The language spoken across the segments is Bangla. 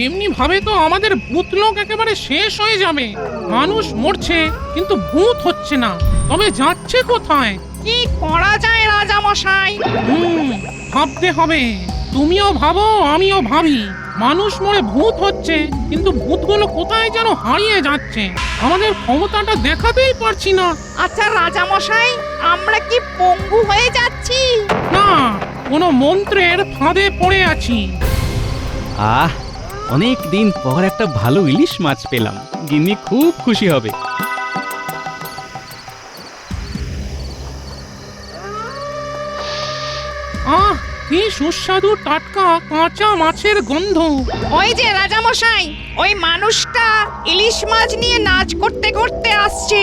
এমনি ভাবে তো আমাদের ভূত লোক একেবারে শেষ হয়ে যাবে। মানুষ মরছে কিন্তু ভূত হচ্ছে না, তবে যাচ্ছে কোথায়? কি করা যায় রাজা মশাই? ভাবতে হবে। তুমিও ভাবো, আমিও ভাবি। মানুষ মরে ভূত হচ্ছে কিন্তু ভূতগুলো কোথায় যেন হারিয়ে যাচ্ছে। আমাদের ক্ষমতাটা দেখাতেই পারছি না। আচ্ছা রাজা মশাই, আমরা কি পঙ্গু হয়ে যাচ্ছি? না, কোনো মন্ত্রের ফাঁদে পড়ে আছি। আহ, অনেক দিন পর একটা ভালো ইলিশ মাছ পেলাম, গিন্নি খুব খুশি হবে। আহ, কি সুস্বাদু টাটকা কাঁচা মাছের গন্ধ। ওই যে রাজা মশাই, ওই মানুষটা ইলিশ মাছ নিয়ে নাচ করতে করতে আসছে।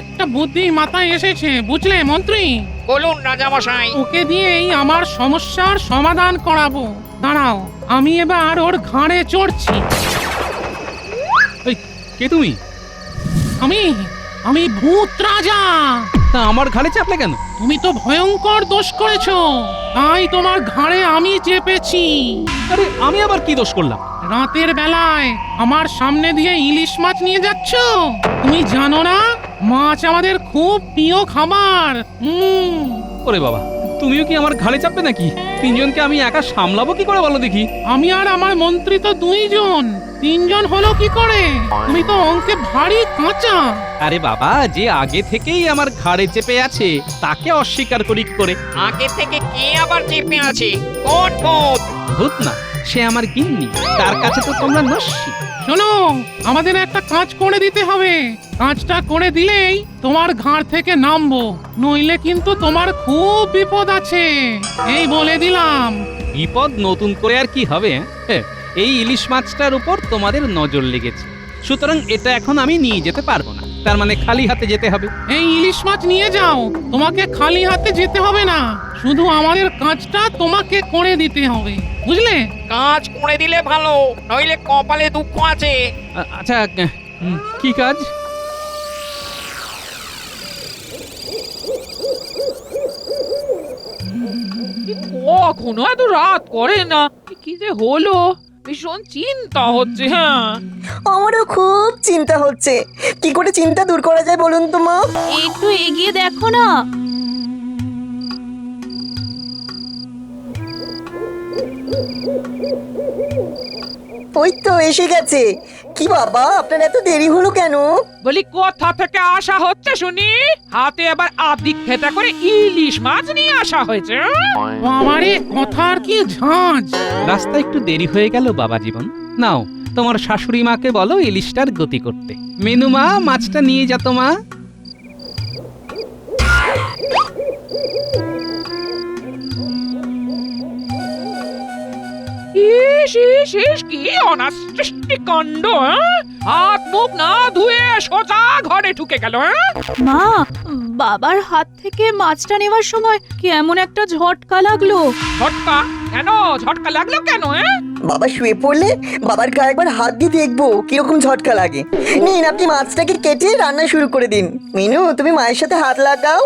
একটা বুদ্ধি মাথায় এসেছে, বুঝলে মন্ত্রী? বলুন রাজা মশাই। ওকে দিয়েই আমার সমস্যার সমাধান করাবো। দাঁড়াও, আমি এবার ওর ঘাড়ে চড়ছি। এই, কে তুমি? আমি আমি ভূত রাজা। তা আমার ঘাড়ে চাপলে কেন? তুমি তো ভয়ঙ্কর দোষ করেছো, তাই তোমার ঘাড়ে আমি চেপেছি। আরে আমি আবার কি দোষ করলাম? রাতের বেলায় আমার সামনে দিয়ে ইলিশ মাছ নিয়ে যাচ্ছ। তুমি জানো না, মাছ আমাদের খুব প্রিয় খাবার। ওরে বাবা, তুমিও কি আমার ঘাড়ে চাপবে নাকি? তিনজনকে আমি একা সামলাবো কি করে বলো দেখি? আমি আর আমার মন্ত্রী তো দুইজন, তিনজন হলো কি করে? তুমি তো অঙ্কে ভারী কাঁচা। আরে বাবা, যে আগে থেকেই আমার ঘাড়ে চেপে আছে তাকে অস্বীকার করি কি করে? আগে থেকে কে আবার চেপে আছে? কোন ভূত? ভূত না, সে আমার গিন্নি। তার কাছে তো তোমরা নস্যি। শোনো, আমাদের একটা কাজ করে দিতে হবে। কাজটা করে দিলেই তোমার ঘাড় থেকে নামবো, নইলে কিন্তু তোমার খুব বিপদ আছে, এই বলে দিলাম। বিপদ নতুন করে আর কি হবে? হ্যাঁ, এই ইলিশ মাছটার উপর তোমাদের নজর লেগেছে, সুতরাং এটা এখন আমি নিয়ে যেতে পারবো না। তার মানে খালি হাতে যেতে হবে। এই ইলিশ মাছ নিয়ে যাও, তোমাকে খালি হাতে যেতে হবে না, শুধু আমাদের কাজটা তোমাকে করে দিতে হবে, বুঝলে? কাজ করে দিলে ভালো, নইলে কপালে দুঃখ আছে। আচ্ছা, কি কাজ? কখনো এত রাত করে না, কি যে হলো, ভীষণ চিন্তা হচ্ছে। হ্যাঁ, আমারও খুব চিন্তা হচ্ছে। কি করে চিন্তা দূর করা যায় বলুন তো মা? একটু এগিয়ে দেখো না। ওই তো এসে গেছে। কি বাবা, আপনার এত দেরি হলো কেন? বলি কোথা থেকে আসা হচ্ছে শুনি? হাতে আবার আদিক খেতা করে ইলিশ মাছ নিয়ে আসা হয়েছে। আমারে কথার কি ঝাঁজ। রাস্তা একটু দেরি হয়ে গেল বাবা জীবন। নাও, তোমার শাশুড়ি মাকে বলো ইলিশটার গতি করতে। মেনু মা, মাছটা নিয়ে যা তো মা। ইস ইস ইস, কি অনাসৃষ্টি কাণ্ড! হাত মুখ না ধুয়ে সোজা ঘরে ঢুকে গেল। মা, বাবার হাত থেকে মাছটা নেওয়ার সময় কেমন একটা ঝটকা লাগলো। ঝটকা? কেন ঝটকা লাগলো কেন? বাবা শুয়ে পড়লে বাবার গায়ে একবার হাত দিয়ে দেখবো কিরকম ঝটকা লাগে। নিন, আপনি মাছটাকে কেটে রান্না শুরু করে দিন। মিনু, তুমি মায়ের সাথে হাত লাগাও।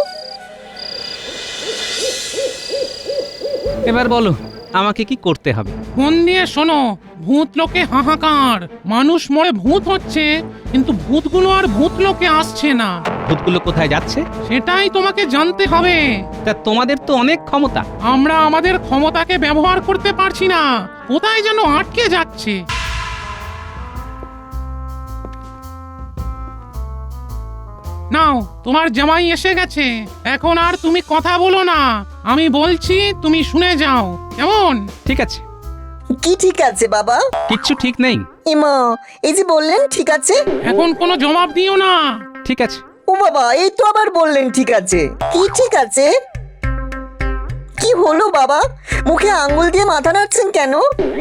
এবার বলো, আমাকে কি করতে হবে? মন দিয়ে শোনো, ভূত লোকে হাহাকার। মানুষ মরে ভূত হচ্ছে কিন্তু ভূতগুলো আর ভূত লোকে আসছে না। ভূতগুলো কোথায় যাচ্ছে? সেটাই তোমাকে জানতে হবে। তা তোমাদের তো অনেক ক্ষমতা। আমরা আমাদের ক্ষমতাকে ব্যবহার করতে পারছি না, কোথায় যেন আটকে যাচ্ছে। নাও, তোমার জামাই এসে গেছে। এখন আর তুমি কথা বলো না, আমি বলছি তুমি শুনে যাও, কেমন? ঠিক আছে। কি ঠিক আছে বাবা? কিচ্ছু ঠিক নেই। এমা, এই যে বললেন ঠিক আছে। এখন কোনো জবাব দিও না। ঠিক আছে। ও বাবা, এই তো আবার বললেন ঠিক আছে। কি ঠিক আছে? কি হলো বাবা? মুখে আঙ্গুল দিয়ে মাথা নাড়ছেন কেন?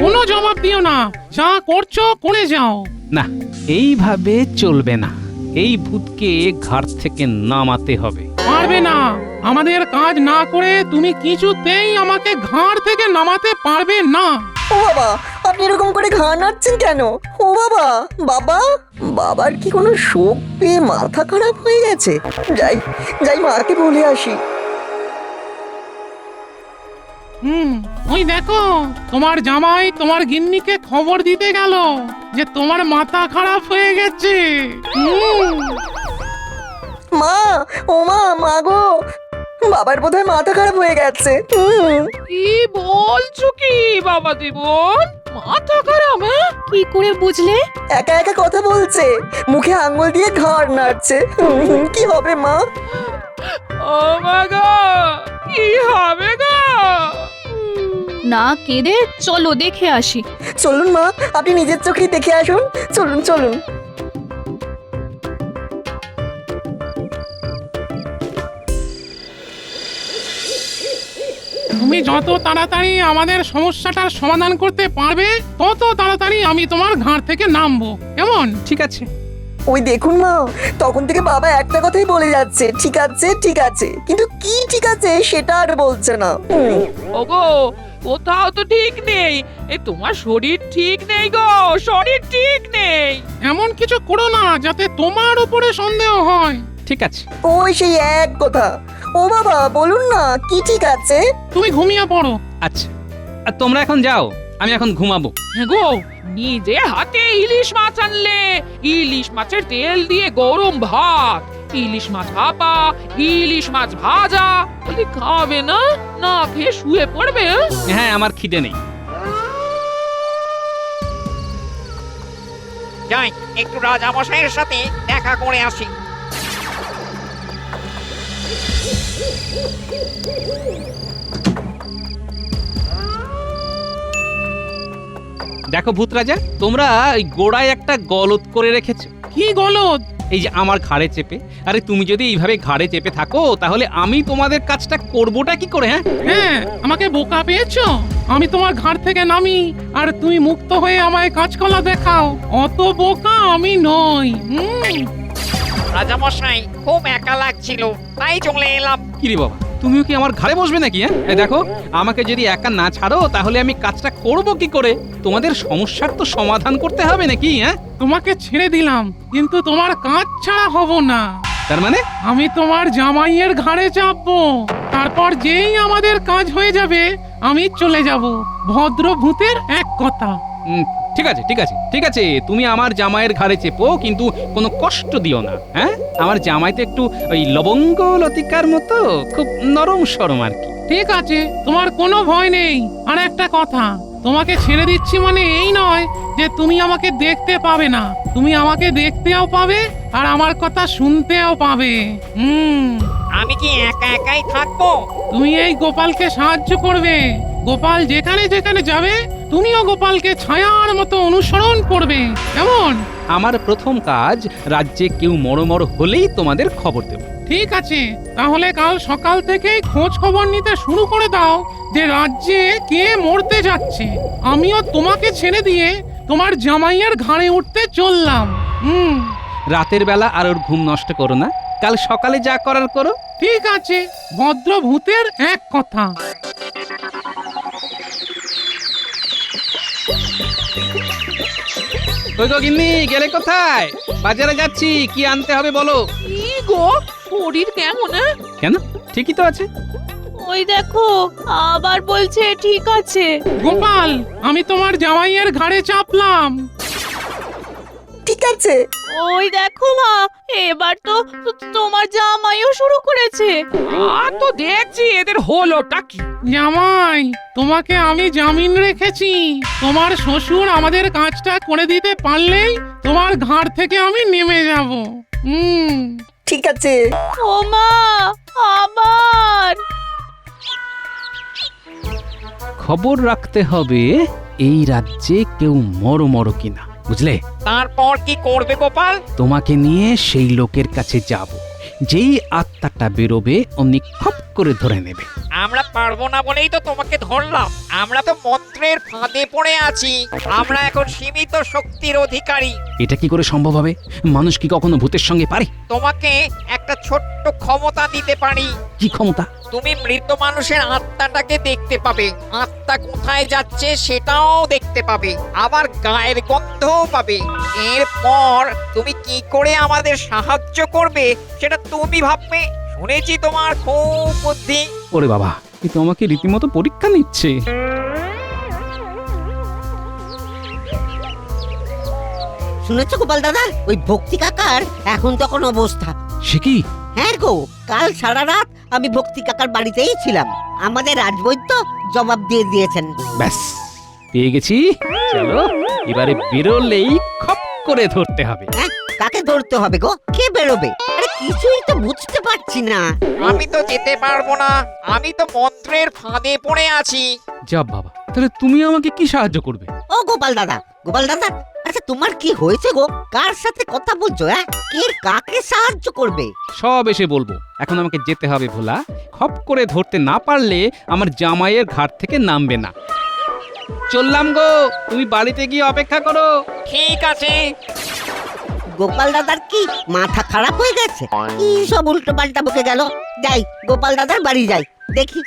কোনো জবাব দিও না, যা করছো করে যাও। না, এইভাবে চলবে না। এই ভূতকে ঘাট থেকে নামাতে হবে। পারবে না, আমাদের কাজ না করে তুমি কিছুতেই আমাকে ঘাড় থেকে নামাতে পারবে না। ও বাবা, আপনি এরকম করে ঘা নাড়ছেন কেন? ও বাবা, বাবা, বাবার কি কোনো শোক পেয়ে মাথা খারাপ হয়ে গেছে? যাই যাই, মাকে বলে আসি। ওই দেখো তোমার জামাই তোমার গিন্নিকে খবর দিতে গেল যে তোমার মাথা খারাপ হয়ে গেছে। মা, ও মা, মা গো, বাবার বোধহয় মাথা খারাপ হয়ে গেছে। কি বলছো কি বাবা জীবন, মাথা খারাপ? হ্যাঁ, কি করে বুঝলে? একা একা কথা বলছে, মুখে আঙ্গুল দিয়ে ঘাড় নাড়ছে। কি হবে মা? ও মা গো, কি হবে গো? না কেঁদে চলো দেখে আসি। চলুন মা, আপনি নিজের চোখেই দেখে আসুন। চলুন চলুন। তুমি যত তাড়াতাড়ি আমাদের সমস্যাটার সমাধান করতে পারবে তত তাড়াতাড়ি আমি তোমার ঘাট থেকে নামবো, কেমন? ঠিক আছে। ওই দেখুন মা, তখন থেকে বাবা একটা কথাই বলে যাচ্ছে, ঠিক আছে ঠিক আছে, কিন্তু কি ঠিক আছে সেটা আর বলছে না। ওগো, কোথাও তো ঠিক নেই। এই তোমার শরীর ঠিক নেই গো, শরীর ঠিক নেই। এমন কিছু করো না যাতে তোমার উপরে সন্দেহ হয়। ঠিক আছে। ওই সেই এক কথা। ও বাবা, বলুন না কি ঠিক আছে? তুমি ঘুমিয়ে পড়ো। আচ্ছা, আর তোমরা এখন যাও, আমি এখন ঘুমাবো। হ্যাঁ গো, নিজে হাতে ইলিশ মাছ আনলে, ইলিশ মাছের তেল দিয়ে গরম ভাত, ইলিশ মাছ ভাপা, ইলিশ মাছ ভাজা, বলি খাবে না? না খেয়ে শুয়ে পড়বে? হ্যাঁ, আমার খিদে নেই। যাই একটু রাজামশাইয়ের সাথে দেখা করে আসি। দেখো ভূত রাজা, তোমরা এই গোড়ায় একটা গলদ করে রেখেছো। কি গলদ? এই যে আমার ঘাড়ে চেপে। আরে তুমি যদি এইভাবে ঘাড়ে চেপে থাকো তাহলে আমি তোমাদের কাজটা করবোটা কি করে? হ্যাঁ, হ্যাঁ, আমাকে বোকা পেয়েছো? আমি তোমার ঘাট থেকে নামি আর তুমি মুক্ত হয়ে আমায় কাঁচকলা দেখাও। অত বোকা আমি নই। রাজামশাই, খুব একা লাগছিল, তাই চলে এলাম। কিরে বাবা, তুমিও কি আমার ঘাড়ে বসবে নাকি? হ্যাঁ, এই দেখো, আমাকে যদি একা না ছাড়ো তাহলে আমি কাজটা করব কি করে? তোমাদের সমস্যার তো সমাধান করতে হবে নাকি? হ্যাঁ, তোমাকে ছেড়ে দিলাম, কিন্তু তোমার কাজ ছাড়া হব না। তার মানে আমি তোমার জামাইয়ের ঘাড়ে চাপবো, তারপর যেই আমাদের কাজ হয়ে যাবে আমি চলে যাব। ভদ্র ভূতের এক কথা। ঠিক আছে ঠিক আছে ঠিক আছে, তুমি আমার জামাইয়ের ঘাড়ে চেপো, কিন্তু কোনো কষ্ট দিও না। হ্যাঁ, আমার জামাই তো একটু ওই লবঙ্গ লতিকার মতো, খুব নরম সরম আর কি। ঠিক আছে, তোমার কোনো ভয় নেই। আর একটা কথা, তোমাকে ছেড়ে দিচ্ছি মানে এই নয় যে তুমি আমাকে দেখতে পাবে না। তুমি আমাকে দেখতেও পাবে আর আমার কথা শুনতেও পাবে। আমি কি একা একাই থাকবো? তুমি এই গোপালকে সাহায্য করবে। গোপাল যেখানে যেখানে যাবে তুমিও গোপালকে ছায়ার মতো অনুসরণ করবে, কেমন? আমার প্রথম কাজ, রাজ্যে কেউ মরমর হলেই তোমাদের খবর দেব। ঠিক আছে, তাহলে কাল সকাল থেকেই খোঁজ খবর নিতে শুরু করে দাও যে রাজ্যে কে মরতে যাচ্ছে। আমিও তোমাকে ছেড়ে দিয়ে তোমার জামাইয়ের ঘাড়ে উঠতে চললাম। রাতের বেলা আর ওর ঘুম নষ্ট করো না, কাল সকালে যা করার করো। ঠিক আছে, ভদ্র ভূতের এক কথা। কই গো গিন্নি, গেলে কোথায়? বাজারে যাচ্ছি, কি আনতে হবে বলো। কি গো, শরীর কেমন? কেন, ঠিকই তো আছে। ওই দেখো, আবার বলছে ঠিক আছে। গোপাল, আমি তোমার জামাইয়ের ঘাড়ে চাপলাম। ঠিক আছে। ওই দেখো মা, এবার তো তোমার জামাইও শুরু করেছে। আর তো দেখছি এদের হলোটা কি। জামাই, তোমাকে আমি জামিন রেখেছি। তোমার শ্বশুর আমাদের কাজটা করে দিতে পারলেই তোমার ঘাড় থেকে আমি নেমে যাব। ঠিক আছে। ও মা, আবার খবর রাখতে হবে এই রাজ্যে কেউ মরমর কিনা, বুঝলে? তারপর কি করবে গোপাল? তোমাকে নিয়ে সেই লোকের কাছে যাব, যেই আত্মাটা বেরোবে অমনি খপ করে ধরে নেবে। আমরা পারবো না বলেই তো তোমাকে ধরলাম। আমরা তো মন্ত্রের ফাঁদে পড়ে আছি। আমরা এখন সীমিত শক্তির অধিকারী। এটা কি করে সম্ভব হবে? মানুষ কি কখনো ভূতের সঙ্গে পারে? তোমাকে একটা ছোট্ট ক্ষমতা দিতে পারি। কি ক্ষমতা? তুমি মৃত মানুষের আত্মাটাকে দেখতে পাবে, আত্মা কোথায় যাচ্ছে সেটাও দেখতে পাবে, আবার গায়ের গন্ধও পাবে। এরপর তুমি কি করে আমাদের সাহায্য করবে সেটা তুমি ভাববে। শুনেছি তোমার খুব বুদ্ধি। ওরে বাবা, এ তো আমাকে রীতিমতো পরীক্ষা নিচ্ছে। শুনেছো গোপাল দাদা, ওই ভক্তি কাকার এখন তখন অবস্থা। সে কি? হ্যাঁ গো, কাল সারা রাত আমি ভক্তি কাকার বাড়িতেই ছিলাম। আমাদের রাজবৈদ্য জবাব দিয়ে দিয়েছেন। ব্যাস পেয়ে গেছি। চলো এবারে বেরোলেই খপ করে ধরতে হবে। হ্যাঁ, কাকে ধরতে হবে গো? কে বেরোবে? আরে কিছুই তো বুঝতে পারছি না। আমি তো যেতে পারবো না, আমি তো মন্ত্রের ফাঁদে পড়ে আছি। যা বাবা, তাহলে তুমি আমাকে কি সাহায্য করবে? ও গোপাল দাদা, গোপাল দাদা, আচ্ছা তোমার কি হয়েছে গো? কার সাথে কথা বলছো? হ্যাঁ, কে কাকে সাহায্য করবে? সব এসে বলবো। এখন আমাকে যেতে হবে ভোলা। খপ করে ধরতে না পারলে আমার জামাইয়ের ঘাট থেকে নামবে না। চললাম গো, তুমি বাড়িতে গিয়ে অপেক্ষা করো। ঠিক আছে। গোপাল দাদার কি মাথা খারাপ হয়ে গেছে? কি সব উল্টো পাল্টা বকে গেল। যাই, গোপাল দাদার বাড়ি যাই, দেখি।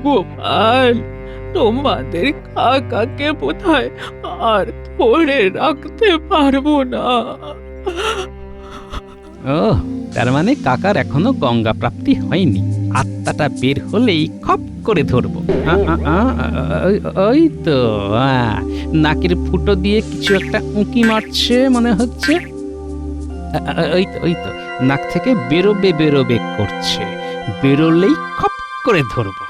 গোপাল, তোমাদের কাকাকে বোধহয় আর ধরে রাখতে পারবো না। ও, তার মানে কাকার এখনো গঙ্গা প্রাপ্তি হয়নি। আত্মাটা বের হলেই খপ করে ধরবো। ওই তো নাকের ফুটো দিয়ে কিছু একটা উঁকি মারছে মনে হচ্ছে। ওই তো নাক থেকে বেরোবে বেরোবে করছে। বেরোলেই খপ করে ধরবো।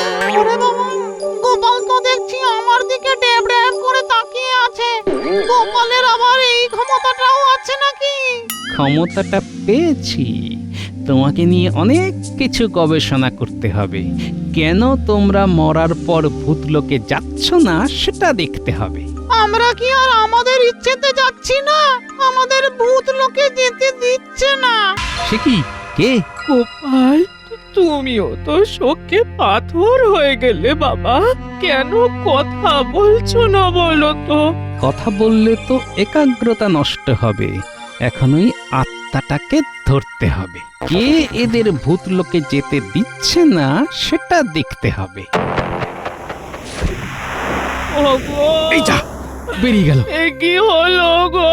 গোপাল তো দেখছি আমার দিকে ড্যাব ড্যাব করে তাকিয়ে আছে। গোপালের আবার এই ক্ষমতাটাও আছে নাকি? ক্ষমতাটা পেয়েছি। তোমাকে নিয়ে অনেক কিছু গবেষণা করতে হবে। কেন তোমরা মরার পর ভূতলোকে যাচ্ছ না সেটা দেখতে হবে। আমরা কি আর আমাদের ইচ্ছেতে যাচ্ছি না? আমাদের ভূত লোকে যেতে দিচ্ছে না। সে কি? কে? গোপাল, তুমিও তো শোকে পাথর হয়ে গেলে বাবা। কেন কথা বলছো না বলো তো? কথা বললে তো একাগ্রতা নষ্ট হবে। এখনই আত্মাটাকে ধরতে হবে। কে এদের ভূতলোকে যেতে দিচ্ছে না সেটা দেখতে হবে। ওগো, এই যা, বেরিয়ে গেল। এ কি হলো গো?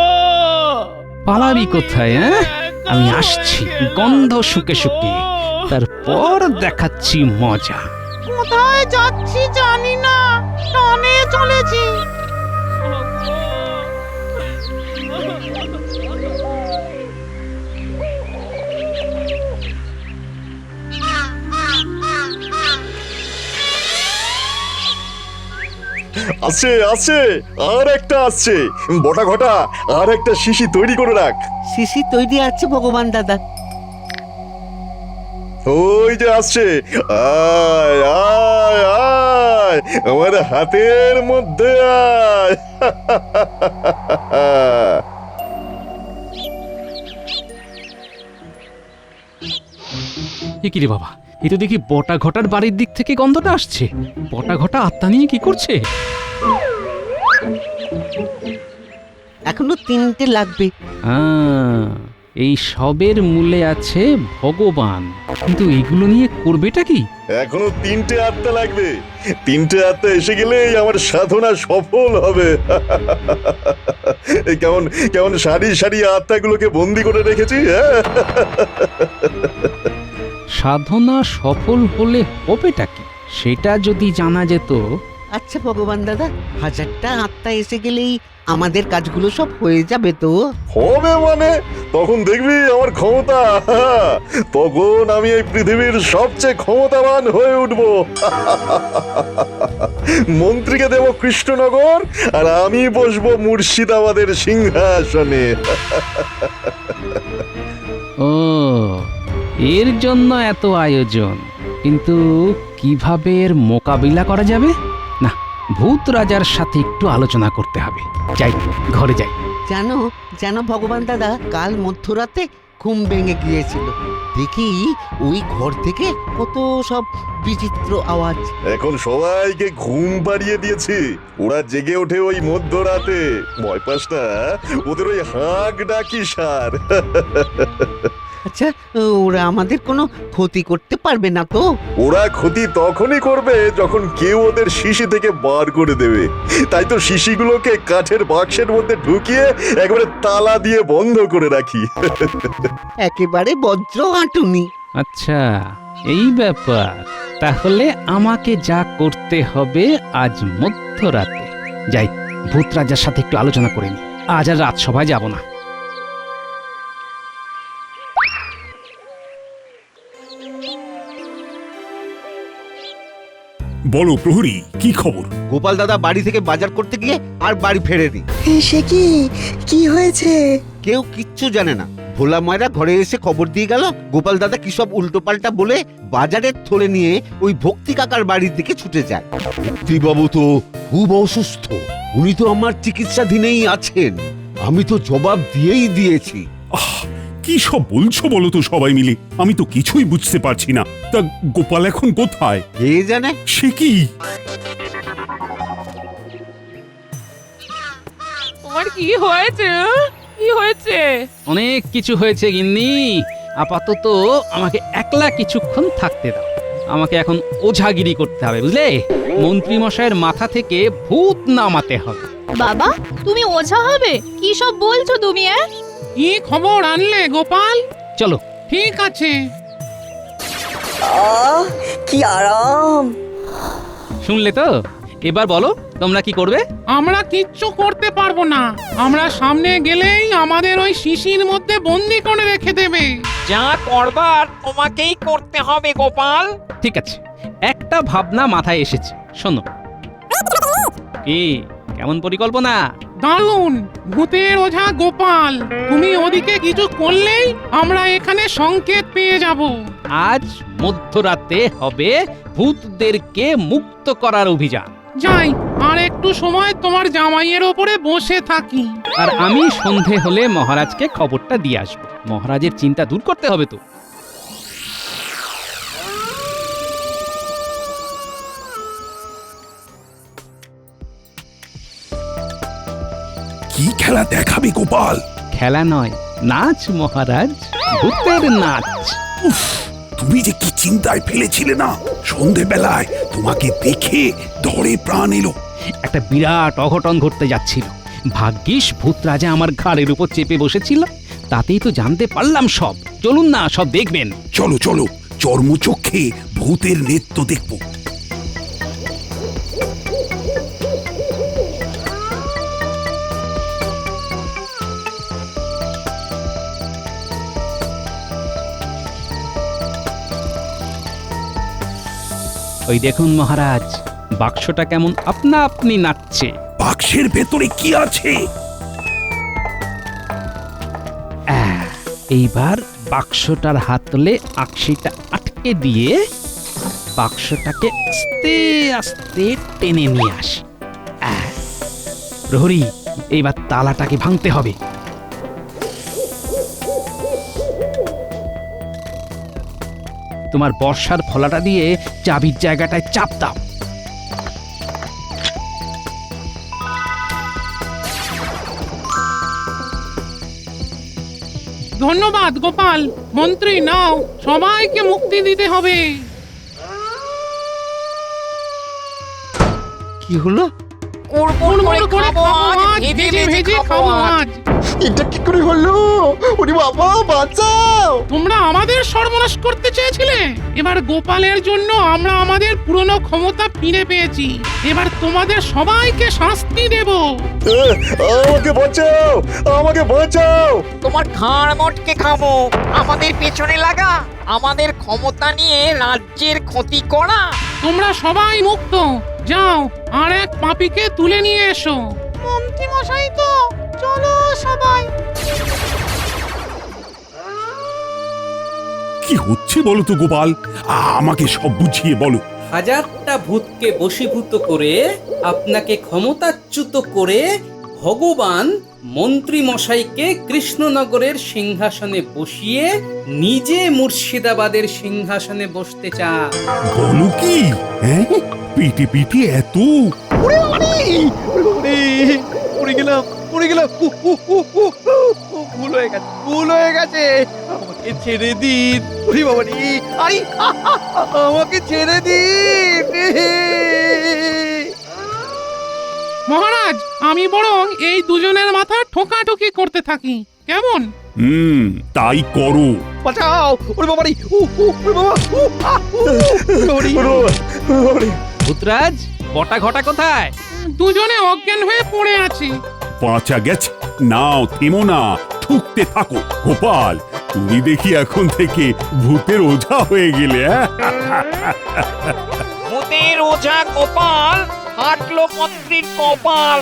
পালাবি কোথায়? আমি আসছি গন্ধ শুকে শুকে, তারপর দেখাচ্ছি মজা। কোথায় যাচ্ছি জানি না, টানে চলেছি। আছে আছে, আর একটা আসছে। বটা ঘটা, আর একটা শিশি তৈরি করে রাখ। শিশি তৈরি আছে ভগবান দাদা। ওই যে আসছে। আয় আয় আয়, আমার হাতের মধ্যে আয়। এ কি রে বাবা, এ তো দেখি বটা ঘটার বাড়ির দিক থেকে গন্ধটা আসছে। বটা ঘটা আত্মা নিয়ে কি করছে? এখনো 3টে লাগবে। এই সবের মূলে আছে ভগবান, কিন্তু এগুলো নিয়ে করবেটা কি? এখনো 3টে আত্মা লাগবে। 3টে আত্মা এসে গেলেই আমার সাধনা সফল হবে। এই কেমন কেমন সারি সারি আত্মাগুলোকে বন্দি করে রেখেছি। সাধনা সফল হলে হবেটা কি সেটা যদি জানা যেত। আচ্ছা ভগবান দাদা, 1000টা আত্মা এসে গেলেই আমাদের কাজগুলো সব হয়ে যাবে তো? হবে মানে, তখন দেখবি আমার ক্ষমতা। তখন আমি এই পৃথিবীর সবচেয়ে ক্ষমতাবান হয়ে উঠব। মন্ত্রীকে দেব কৃষ্ণনগর, আর আমি বসবো মুর্শিদাবাদের সিংহাসনে। ও, এর জন্য এত আয়োজন। কিন্তু কিভাবে এর মোকাবিলা করা যাবে? না, ভূত রাজার সাথে একটু আলোচনা করতে হবে। যাই, ঘরে যাই। জানো ভগবান দাদা, কাল মধ্যরাতে ঘুম ভেঙে গিয়েছিল। দেখি ওই ঘর থেকে কত সব বিচিত্র আওয়াজ। এখন সবাইকে ঘুম পাড়িয়ে দিয়েছি, ওরা জেগে ওঠে ওই মধ্যরাতে। ভয় পাস না, ওদের ওই হাঁক ডাকি সার। আচ্ছা, ওরা আমাদের কোনো ক্ষতি করতে পারবে না তো? ওরা ক্ষতি তখনই করবে যখন কেউ ওদের শিশি থেকে বার করে দেবে। তাই তো শিশিগুলোকে কাঠের বাক্সের মধ্যে ঢুকিয়ে একবারে তালা দিয়ে বন্ধ করে রাখি। একেবারে বজ্র হাঁটুনি। আচ্ছা, এই ব্যাপার। তাহলে আমাকে যা করতে হবে আজ মধ্যরাতে। যাই, ভূত রাজার সাথে একটু আলোচনা করে নি। আজ আর রাজসভায় যাব না। বলো প্রহরী, কি খবর? গোপাল দাদা বাড়ি থেকে বাজার করতে গিয়ে আর বাড়ি ফেরেনি। সে কি হয়েছে? কেউ কিচ্ছু জানে না। ভোলা ময়রা ঘরে এসে খবর দিয়ে গেল গোপাল দাদা কি সব উল্টোপাল্টা বলে বাজারের থলে নিয়ে ওই ভক্তি কাকার বাড়ির দিকে ছুটে যায়। ভক্তিবাবু তো খুব অসুস্থ, উনি তো আমার চিকিৎসাধীনেই আছেন। আমি তো জবাব দিয়েছি। আহ, কি সব বলছো বলো তো সবাই মিলে? আমি তো কিছুই বুঝতে পারছি না। তা গোপাল এখন কোথায়? কে জানে। সে কি? তোমার কি হয়েছে? কি হয়েছে? অনেক কিছু হয়েছে গিন্নি। আপাতত আমাকে একলা কিছুক্ষণ থাকতে দাও। আমাকে এখন ওঝাগিরি করতে হবে, বুঝলে? মন্ত্রী মশাইয়ের মাথা থেকে ভূত নামাতে হবে। বাবা, তুমি ওঝা হবে? কি সব বলছো তুমি? কি খবর আনলে গোপাল? চলো। ঠিক আছে। আহ, কি আরাম। শুনলে তো? এবার বলো তোমরা কি করবে? আমরা কিচ্ছু করতে পারবো না। আমরা সামনে গেলেই আমাদের ওই শিশির মধ্যে বন্দি করে রেখে দেবে। যা করবার তোমাকেই করতে হবে গোপাল। ঠিক আছে, একটা ভাবনা মাথায় এসেছে, শোনো। কি কেমন পরিকল্পনা? দারুণ। ভূতের ওঝা গোপাল, তুমি ওদিকে কিছু করলেই আমরা এখানে সংকেত পেয়ে যাব। আজ মধ্যরাতে হবে ভূতদেরকে মুক্ত করার অভিযান। যাই, আর একটু সময় তোমার জামাইয়ের ওপরে বসে থাকি। আর আমি সন্ধে হলে মহারাজকে খবরটা দিয়ে আসবো। মহারাজের চিন্তা দূর করতে হবে তো। কি খেলা দেখাবে গোপাল? খেলা নয়, নাচ মহারাজ, ভূতের নাচ। উফ, তুমি যে কি চিন্তায় ফেলেছিলে না! সন্ধেবেলায় তোমাকে দেখে ধরে প্রাণ এলো। একটা বিরাট অঘটন ঘটতে যাচ্ছিল। ভাগ্যিস ভূত রাজা আমার ঘাড়ের উপর চেপে বসেছিল। তাতেই তো জানতে পারলাম সব। চলুন না, সব দেখবেন। চলো চলো, চর্মচক্ষে ভূতের নৃত্য দেখবো। ওই দেখুন মহারাজ, বাক্সটা কেমন আপনা আপনি নাচছে। বাক্সের ভেতরে কি আছে? এইবার বাক্সটার হাতলে আকশিটা আটকে দিয়ে বাক্সটাকে আস্তে আস্তে টেনে নিয়ে আসি। প্রহরী, এইবার তালাটাকে ভাঙতে হবে। তোমার বর্ষার ফলাটা দিয়ে চাবির জায়গাটায় চাপ দাও। ধন্যবাদ গোপাল। মন্ত্রী, নাও, সবাইকে মুক্তি দিতে হবে। কি হলো? কুড়মুড় করে খাবো আজ, ভেজে ভেজে খাবো আজ। এটা কি করে হলো? ওরে বাবা, বাঁচাও! তোমরা আমাদের সর্বনাশ করতে চেয়েছিলে। এবার গোপালের জন্য আমরা আমাদের পুরনো ক্ষমতা ফিরে পেয়েছি। এবার তোমাদের সবাইকে শাস্তি দেব। আমাকে বাঁচাও, আমাকে বাঁচাও। তোমার ঘাড় মটকে খাবো। আমাদের পেছনে লাগা, আমাদের ক্ষমতা নিয়ে রাজ্যের ক্ষতি করা। তোমরা সবাই মুক্ত। যাও, আর এক পাপীকে তুলে নিয়ে এসো। মন্ত্রী মশাই তো, চলো সবাই। কি হচ্ছে বলো তো গোপাল? আমাকে সব বুঝিয়ে বলো। হাজারটা ভূতকে বশীভূত করে আপনাকে ক্ষমতাচ্যুত করে ভগবান মন্ত্রী মশাইকে কৃষ্ণনগরের সিংহাসনে বসিয়ে নিজে মুর্শিদাবাদের সিংহাসনে বসতে চান। বলো কি? হ্যাঁ, পেটে পেটে এত! উড়ে গেলাম। ভুল হয়ে গেছে, ভুল হয়ে গেছে। আমাকে ছেড়ে দিন, ওরে বাবা রে, আরে আমাকে ছেড়ে দিন। মহারাজ আমি বরং এই দুজনের মাথা ঠোকাঠুকি করতে থাকি, কেমন? তাই করো। বাঁচাও, ওরে বাবা রে, ওরে বাবা, ওরে বাবা রে। ভূতরাজ, বটা ঘটা কোথায়? দুজনে অজ্ঞান হয়ে পড়ে আছি। বাঁচা গেছে, নাও থেমো না, ঠুকতে থাকো। গোপাল, তুমি দেখি এখন থেকে ভূতের ওঝা হয়ে গেলে। ভূতের ওঝা গোপাল হাঁটলো মন্ত্রীর কপাল।